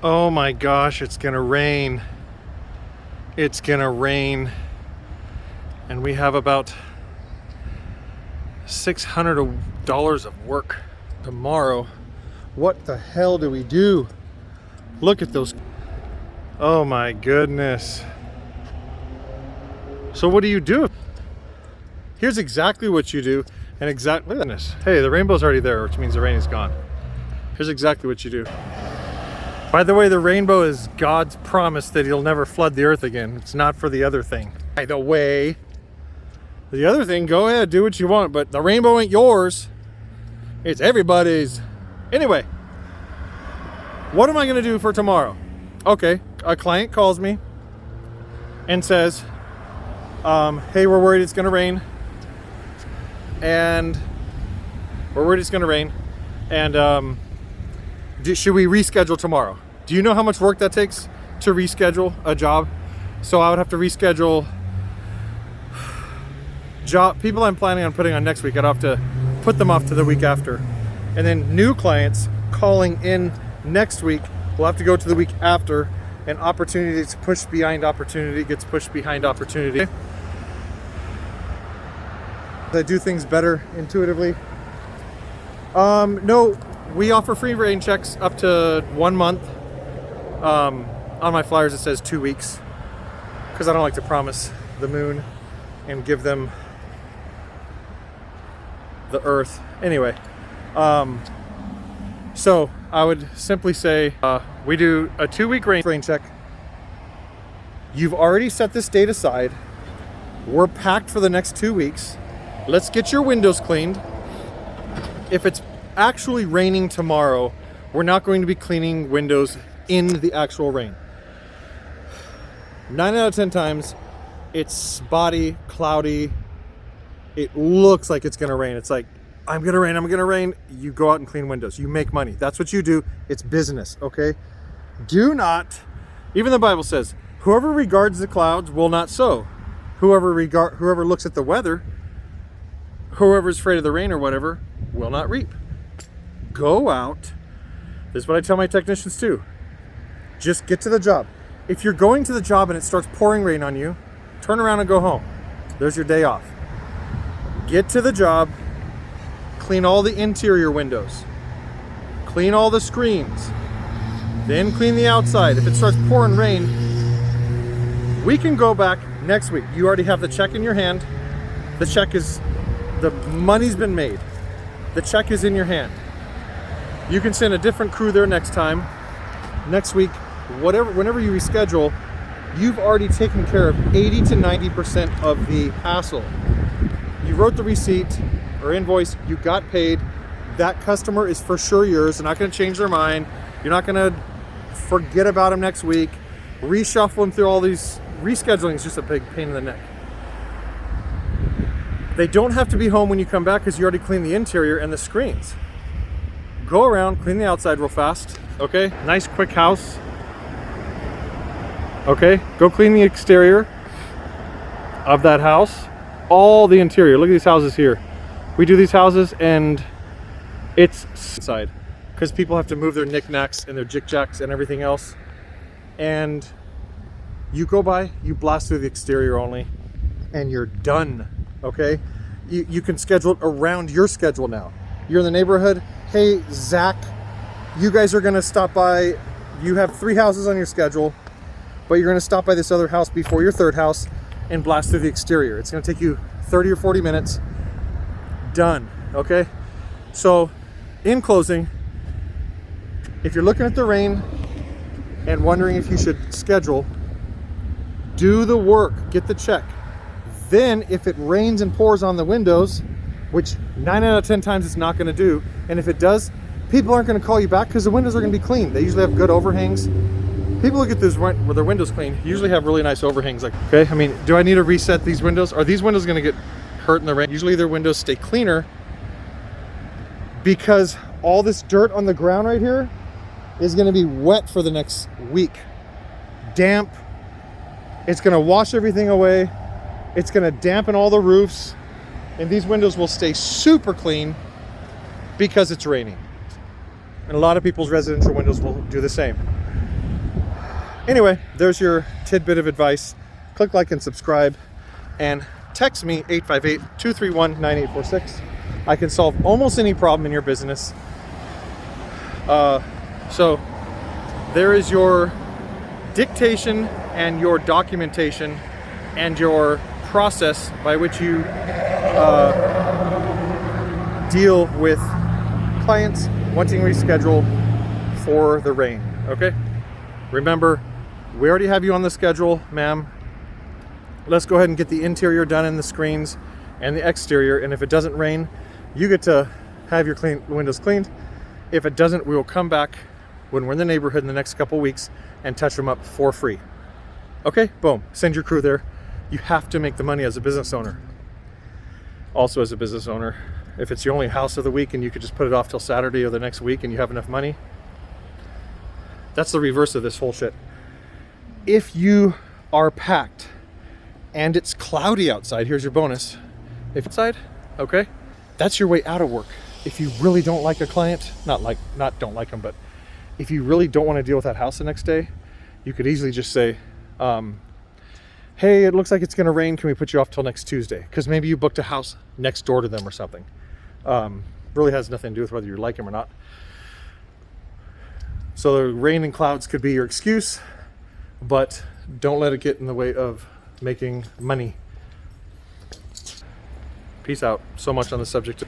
Oh my gosh, it's gonna rain. It's gonna rain. And we have about $600 of work tomorrow. What the hell do we do? Look at those. Oh my goodness. So what do you do? Here's exactly what you do. And exactly, look at this. Hey, the rainbow's already there, which means the rain is gone. Here's exactly what you do. By the way, the rainbow is God's promise that he'll never flood the earth again. It's not for the other thing. By the way, the other thing, go ahead, do what you want, but the rainbow ain't yours. It's everybody's. Anyway, what am I gonna do for tomorrow? Okay, a client calls me and says, hey, we're worried it's gonna rain. And should we reschedule tomorrow? Do you know how much work that takes to reschedule a job? So I would have to reschedule people I'm planning on putting on next week. I'd have to put them off to the week after. And then new clients calling in next week will have to go to the week after, and opportunity gets pushed behind opportunity. I do things better intuitively. No, we offer free rain checks up to 1 month. On my flyers it says 2 weeks, because I don't like to promise the moon and give them the earth. Anyway, so I would simply say we do a 2-week rain check. You've already set this date aside. We're packed for the next 2 weeks. Let's get your windows cleaned. If it's actually raining tomorrow, we're not going to be cleaning windows in the actual rain. 9 out of 10 times, it's spotty, cloudy. It looks like it's gonna rain. It's like, I'm gonna rain. You go out and clean windows. You make money. That's what you do. It's business, okay? Do not, even the Bible says, whoever regards the clouds will not sow. Whoever looks at the weather, whoever's afraid of the rain or whatever, will not reap. Go out. This is what I tell my technicians too. Just get to the job. If you're going to the job and it starts pouring rain on you, turn around and go home. There's your day off. Get to the job, clean all the interior windows, clean all the screens, then clean the outside. If it starts pouring rain, we can go back next week. You already have the check in your hand. The money's been made. The check is in your hand. You can send a different crew there next time. Next week, whenever you reschedule, you've already taken care of 80 to 90% of the hassle. You wrote the receipt or invoice, you got paid. That customer is for sure yours. They're not gonna change their mind. You're not gonna forget about them next week. Reshuffle them through all these. Rescheduling is just a big pain in the neck. They don't have to be home when you come back because you already cleaned the interior and the screens. Go around, clean the outside real fast, okay? Nice quick house. Okay, go clean the exterior of that house. All the interior, look at these houses here. We do these houses and it's inside because people have to move their knickknacks and their jick-jacks and everything else. And you go by, you blast through the exterior only, and you're done. Okay, you can schedule it around your schedule now. You're in the neighborhood. Hey, Zach, you guys are gonna stop by. You have 3 houses on your schedule, but you're gonna stop by this other house before your 3rd house and blast through the exterior. It's gonna take you 30 or 40 minutes. Done, okay? So, in closing, if you're looking at the rain and wondering if you should schedule, do the work, get the check. Then if it rains and pours on the windows, which 9 out of 10 times it's not gonna do, and if it does, people aren't gonna call you back because the windows are gonna be clean. They usually have good overhangs. People look at this where their windows clean, usually have really nice overhangs. Like, okay, I mean, do I need to reset these windows? Are these windows gonna get hurt in the rain? Usually their windows stay cleaner because all this dirt on the ground right here is gonna be wet for the next week. Damp. It's gonna wash everything away. It's gonna dampen all the roofs, and these windows will stay super clean because it's raining. And a lot of people's residential windows will do the same. Anyway, there's your tidbit of advice. Click like and subscribe, and text me 858-231-9846. I can solve almost any problem in your business. So there is your dictation and your documentation and your process by which you deal with clients wanting reschedule for the rain. Okay, remember, we already have you on the schedule, ma'am. Let's go ahead and get the interior done in the screens and the exterior, and if it doesn't rain, you get to have your windows cleaned. If it doesn't, we will come back when we're in the neighborhood in the next couple weeks and touch them up for free. Okay, boom, send your crew there. You have to make the money as a business owner. Also, as a business owner, if it's your only house of the week and you could just put it off till Saturday or the next week and you have enough money, that's the reverse of this whole shit. If you are packed and it's cloudy outside, here's your bonus. If outside, okay, that's your way out of work. If you really don't like a client, not don't like them, but if you really don't want to deal with that house the next day, you could easily just say, hey, it looks like it's going to rain. Can we put you off till next Tuesday? Because maybe you booked a house next door to them or something. Really has nothing to do with whether you like them or not. So the rain and clouds could be your excuse, but don't let it get in the way of making money. Peace out. So much on the subject.